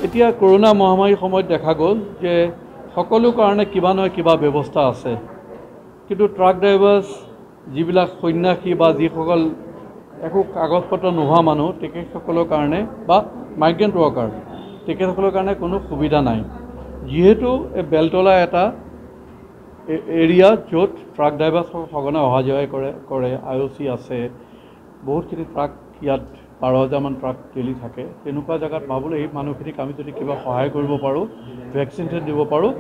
এতিয়া কৰোনা মহামাৰীৰ সময়ত দেখা গ'ল যে সকলো কাৰণে কিবা নহয় কিবা ব্যৱস্থা আছে, কিন্তু ট্ৰাক ড্ৰাইভাৰ্ছ যিবিলাক সন্যাসী বা যিসকল একো কাগজ পত্ৰ নোহোৱা মানুহ তেখেতসকলৰ কাৰণে বা মাইগ্ৰেণ্ট ৱৰ্কাৰ তেখেতসকলৰ কাৰণে কোনো সুবিধা নাই। যিহেতু এই বেলতলা এটা এৰিয়া য'ত ট্ৰাক ড্ৰাইভাৰ সঘনাই অহা যোৱা কৰে IOC আছে, বহুতখিনি ট্ৰাক ইয়াত 12,000মান ট্ৰাক ডেইলি থাকে। তেনেকুৱা জেগাত ভাবোঁ এই মানুহখিনিক আমি যদি কিবা সহায় কৰিব পাৰোঁ, ভেকচিনেশ্যন দিব পাৰোঁ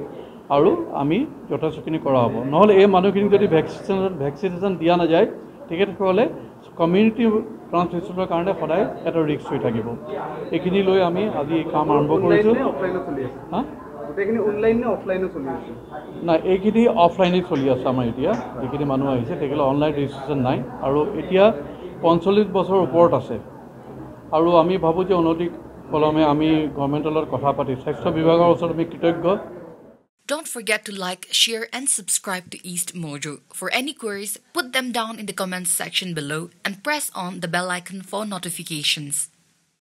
আৰু আমি যথেষ্টখিনি কৰা হ'ব। নহ'লে এই মানুহখিনিক যদি ভেকচিনেশ্যন দিয়া নাযায় তেখেতসকলে কমিউনিটি ট্ৰান্সমিশ্যনৰ কাৰণে সদায় এটা ৰিস্ক হৈ থাকিব। এইখিনি লৈ আমি আজি এই কাম আৰম্ভ কৰিছোঁ। নাই, এইখিনি অফলাইনে চলি আছে আমাৰ এতিয়া। যিখিনি মানুহ আহিছে তেখেতসকলে অনলাইন ৰেজিষ্ট্ৰেশ্যন নাই আৰু এতিয়া 45 বছৰৰ ওপৰত আছে। আৰু আমি ভাবোঁ যে অনতি পলমে আমি গভৰ্ণমেণ্টৰ লগত কথা পাতি স্বাস্থ্য বিভাগৰ ওচৰত আমি কৃতজ্ঞ। Don't forget to like, share and subscribe to East Mojo. For any queries, put them down in the comments section below and press on the bell icon for notifications.